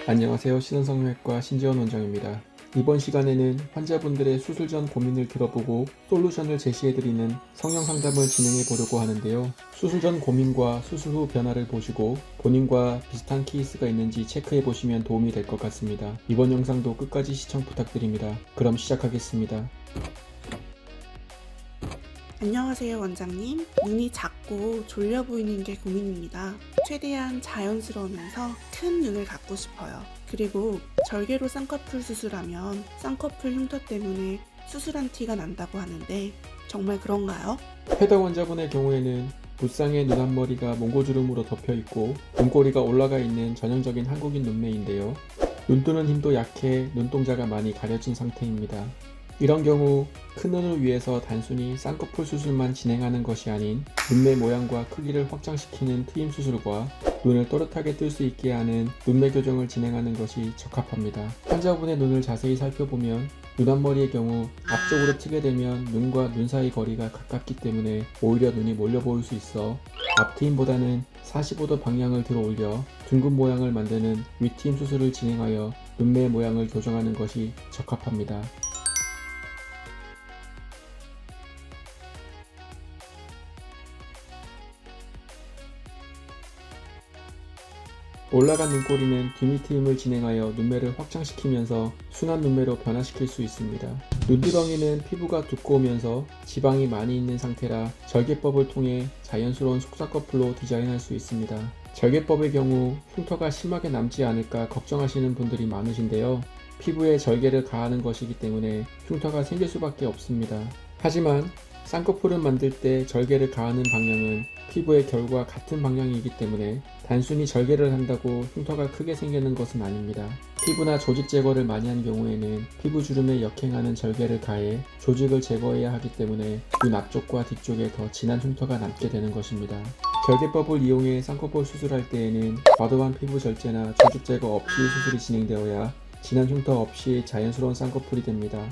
안녕하세요. 신원성형외과 신지원 원장입니다. 이번 시간에는 환자분들의 수술 전 고민을 들어보고 솔루션을 제시해드리는 성형상담을 진행해 보려고 하는데요. 수술 전 고민과 수술 후 변화를 보시고 본인과 비슷한 케이스가 있는지 체크해 보시면 도움이 될 것 같습니다. 이번 영상도 끝까지 시청 부탁드립니다. 그럼 시작하겠습니다. 안녕하세요 원장님. 눈이 작고 졸려 보이는 게 고민입니다. 최대한 자연스러우면서 큰 눈을 갖고 싶어요. 그리고 절개로 쌍꺼풀 수술하면 쌍꺼풀 흉터 때문에 수술한 티가 난다고 하는데 정말 그런가요? 해당 환자분의 경우에는 붓상의 눈 앞머리가 몽고주름으로 덮여있고 눈꼬리가 올라가 있는 전형적인 한국인 눈매인데요. 눈뜨는 힘도 약해 눈동자가 많이 가려진 상태입니다. 이런 경우 큰 눈을 위해서 단순히 쌍꺼풀 수술만 진행하는 것이 아닌 눈매 모양과 크기를 확장시키는 트임 수술과 눈을 또렷하게 뜰 수 있게 하는 눈매 교정을 진행하는 것이 적합합니다. 환자분의 눈을 자세히 살펴보면 눈 앞머리의 경우 앞쪽으로 트게 되면 눈과 눈 사이 거리가 가깝기 때문에 오히려 눈이 몰려 보일 수 있어 앞트임보다는 45도 방향을 들어 올려 둥근 모양을 만드는 윗트임 수술을 진행하여 눈매 모양을 교정하는 것이 적합합니다. 올라간 눈꼬리는 뒷밑트임을 진행하여 눈매를 확장시키면서 순한 눈매로 변화시킬 수 있습니다. 눈두덩이는 피부가 두꺼우면서 지방이 많이 있는 상태라 절개법을 통해 자연스러운 속쌍꺼풀로 디자인할 수 있습니다. 절개법의 경우 흉터가 심하게 남지 않을까 걱정하시는 분들이 많으신데요. 피부에 절개를 가하는 것이기 때문에 흉터가 생길 수밖에 없습니다. 하지만 쌍꺼풀을 만들 때 절개를 가하는 방향은 피부의 결과 같은 방향이기 때문에 단순히 절개를 한다고 흉터가 크게 생기는 것은 아닙니다. 피부나 조직 제거를 많이 한 경우에는 피부 주름에 역행하는 절개를 가해 조직을 제거해야 하기 때문에 눈 앞쪽과 뒤쪽에 더 진한 흉터가 남게 되는 것입니다. 절개법을 이용해 쌍꺼풀 수술할 때에는 과도한 피부 절제나 조직 제거 없이 수술이 진행되어야 진한 흉터 없이 자연스러운 쌍꺼풀이 됩니다.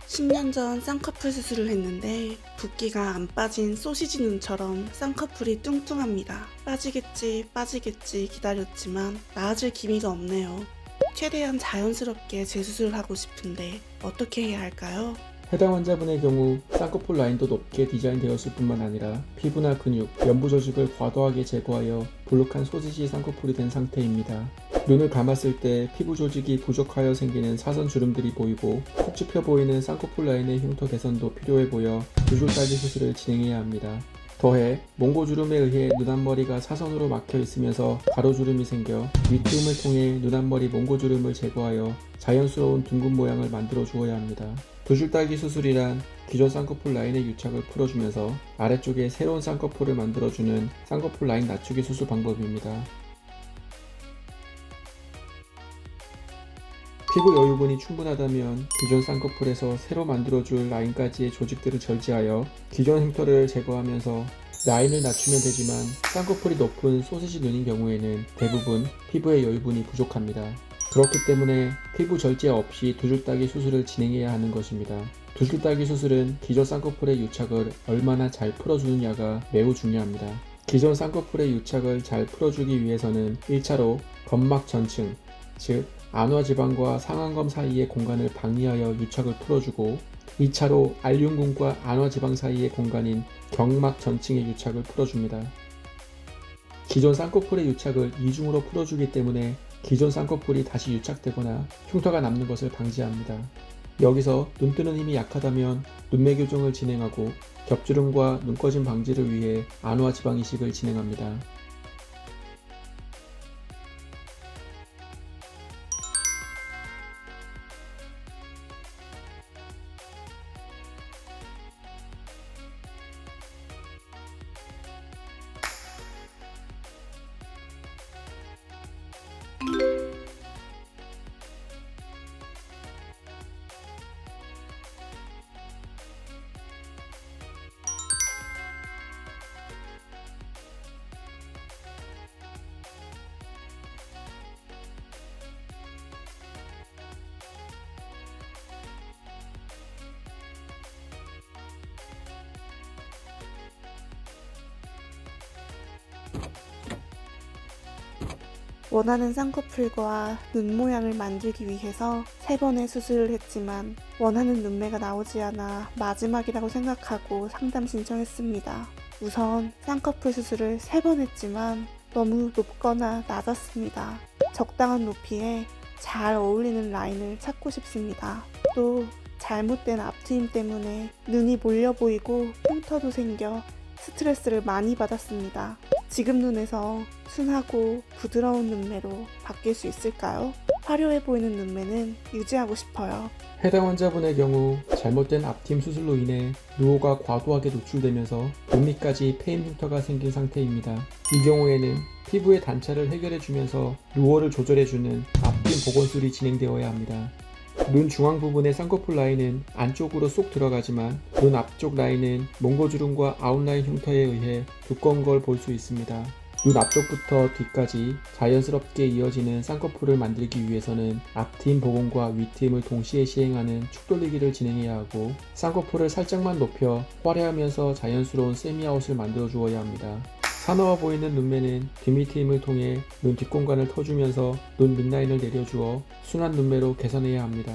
십 년 전 쌍꺼풀 수술을 했는데 붓기가 안 빠진 소시지 눈처럼 쌍꺼풀이 뚱뚱합니다. 빠지겠지 기다렸지만 나아질 기미가 없네요. 최대한 자연스럽게 재수술을 하고 싶은데 어떻게 해야 할까요? 해당 환자분의 경우 쌍꺼풀 라인도 높게 디자인되었을 뿐만 아니라 피부나 근육, 연부 조직을 과도하게 제거하여 볼록한 소시지 쌍꺼풀이 된 상태입니다. 눈을 감았을 때 피부 조직이 부족하여 생기는 사선 주름들이 보이고 콕 짚혀 보이는 쌍꺼풀 라인의 흉터 개선도 필요해 보여 두 줄 딸기 수술을 진행해야 합니다. 더해 몽고주름에 의해 눈 앞머리가 사선으로 막혀 있으면서 가로주름이 생겨 윗트임을 통해 눈 앞머리 몽고주름을 제거하여 자연스러운 둥근 모양을 만들어 주어야 합니다. 두 줄 딸기 수술이란 기존 쌍꺼풀 라인의 유착을 풀어주면서 아래쪽에 새로운 쌍꺼풀을 만들어주는 쌍꺼풀 라인 낮추기 수술 방법입니다. 피부 여유분이 충분하다면 기존 쌍꺼풀에서 새로 만들어줄 라인까지의 조직들을 절제하여 기존 흉터를 제거하면서 라인을 낮추면 되지만 쌍꺼풀이 높은 소시지 눈인 경우에는 대부분 피부의 여유분이 부족합니다. 그렇기 때문에 피부 절제 없이 두 줄 따기 수술을 진행해야 하는 것입니다. 두 줄 따기 수술은 기존 쌍꺼풀의 유착을 얼마나 잘 풀어주느냐가 매우 중요합니다. 기존 쌍꺼풀의 유착을 잘 풀어주기 위해서는 1차로 점막 전층, 즉 안화지방과 상안검 사이의 공간을 방리하여 유착을 풀어주고 2차로 알륜근과 안화지방 사이의 공간인 경막 전층의 유착을 풀어줍니다. 기존 쌍꺼풀의 유착을 이중으로 풀어주기 때문에 기존 쌍꺼풀이 다시 유착되거나 흉터가 남는 것을 방지합니다. 여기서 눈 뜨는 힘이 약하다면 눈매 교정을 진행하고 겹주름과 눈 꺼짐 방지를 위해 안화 지방 이식을 진행합니다. 원하는 쌍꺼풀과 눈 모양을 만들기 위해서 3번의 수술을 했지만 원하는 눈매가 나오지 않아 마지막이라고 생각하고 상담 신청했습니다. 우선 쌍꺼풀 수술을 3번 했지만 너무 높거나 낮았습니다. 적당한 높이에 잘 어울리는 라인을 찾고 싶습니다. 또 잘못된 앞트임 때문에 눈이 몰려 보이고 흉터도 생겨 스트레스를 많이 받았습니다. 지금 눈에서 순하고 부드러운 눈매로 바뀔 수 있을까요? 화려해 보이는 눈매는 유지하고 싶어요. 해당 환자분의 경우 잘못된 앞팀 수술로 인해 누오가 과도하게 노출되면서 눈 밑까지 패임 흉터가 생긴 상태입니다. 이 경우에는 피부의 단차를 해결해주면서 누오를 조절해주는 앞팀 복원술이 진행되어야 합니다. 눈 중앙 부분의 쌍꺼풀 라인은 안쪽으로 쏙 들어가지만 눈 앞쪽 라인은 몽고주름과 아웃라인 흉터에 의해 두꺼운 걸 볼 수 있습니다. 눈 앞쪽부터 뒤까지 자연스럽게 이어지는 쌍꺼풀을 만들기 위해서는 앞팀 복원과 윗팀을 동시에 시행하는 축 돌리기를 진행해야 하고 쌍꺼풀을 살짝만 높여 화려하면서 자연스러운 세미아웃을 만들어 주어야 합니다. 사나워 보이는 눈매는 뒷밑트임을 통해 눈 뒷공간을 터주면서 눈 밑라인을 내려주어 순한 눈매로 개선해야 합니다.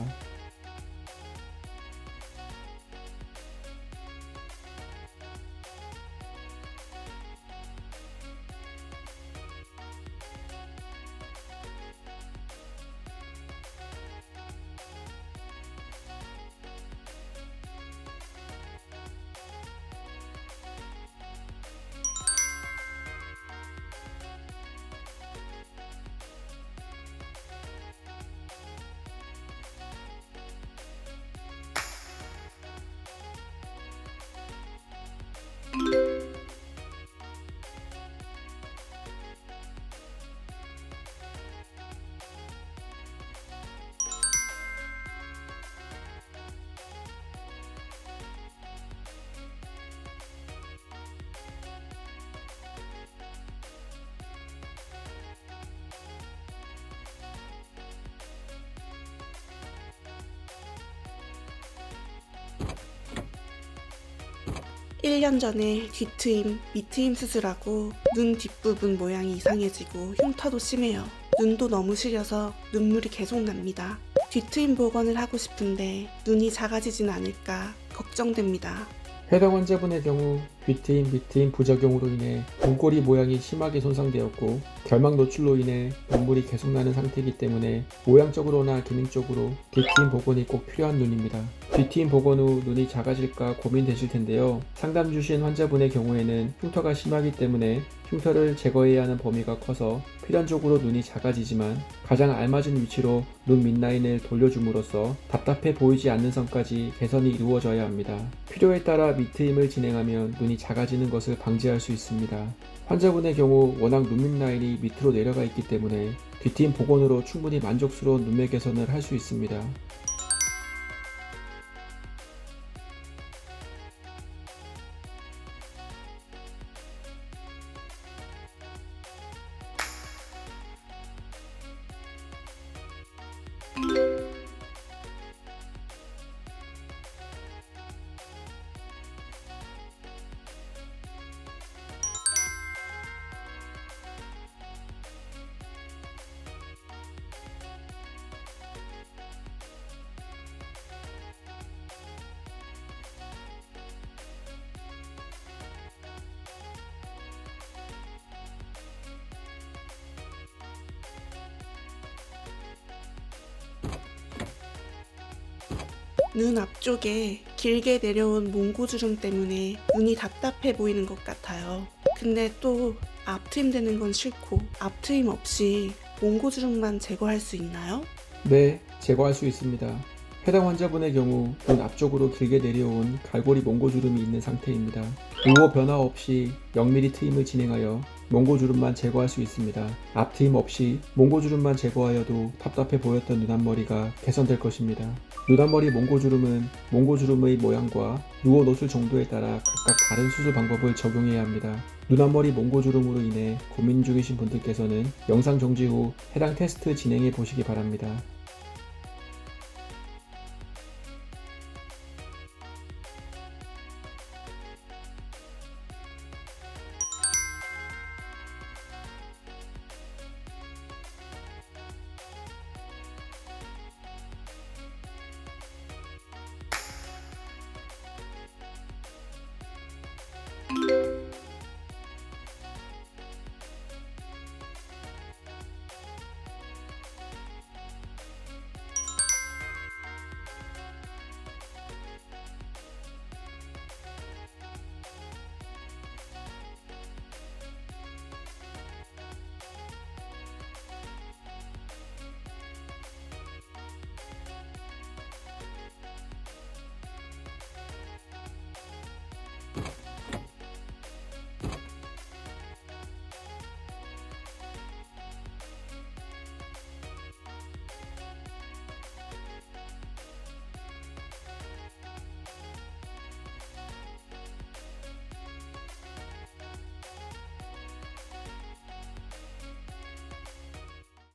일 년 전에 뒤트임, 밑트임 수술하고 눈 뒷부분 모양이 이상해지고 흉터도 심해요. 눈도 너무 시려서 눈물이 계속 납니다. 뒤트임 복원을 하고 싶은데 눈이 작아지진 않을까 걱정됩니다. 해당 환자분의 경우 뒷트임, 밑트임 부작용으로 인해 눈꼬리 모양이 심하게 손상되었고 결막 노출로 인해 눈물이 계속 나는 상태이기 때문에 모양적으로나 기능적으로 뒷트임 복원이 꼭 필요한 눈입니다. 뒷트임 복원 후 눈이 작아질까 고민되실 텐데요. 상담 주신 환자분의 경우에는 흉터가 심하기 때문에 흉터를 제거해야 하는 범위가 커서 필연적으로 눈이 작아지지만 가장 알맞은 위치로 눈 밑라인을 돌려줌으로써 답답해 보이지 않는 선까지 개선이 이루어져야 합니다. 필요에 따라 밑트임을 진행하면 눈이 작아지는 것을 방지할 수 있습니다. 환자분의 경우 워낙 눈 밑라인이 밑으로 내려가 있기 때문에 뒷트임 복원으로 충분히 만족스러운 눈매 개선을 할 수 있습니다. 눈 앞쪽에 길게 내려온 몽고주름 때문에 눈이 답답해 보이는 것 같아요. 근데 또 앞트임 되는 건 싫고 앞트임 없이 몽고주름만 제거할 수 있나요? 네, 제거할 수 있습니다. 해당 환자분의 경우 눈 앞쪽으로 길게 내려온 갈고리 몽고주름이 있는 상태입니다. 루어 변화 없이 0mm 트임을 진행하여 몽고주름만 제거할 수 있습니다. 앞트임 없이 몽고주름만 제거하여도 답답해 보였던 눈앞머리가 개선될 것입니다. 눈앞머리 몽고주름은 몽고주름의 모양과 누워 놓을 정도에 따라 각각 다른 수술 방법을 적용해야 합니다. 눈앞머리 몽고주름으로 인해 고민 중이신 분들께서는 영상 정지 후 해당 테스트 진행해 보시기 바랍니다.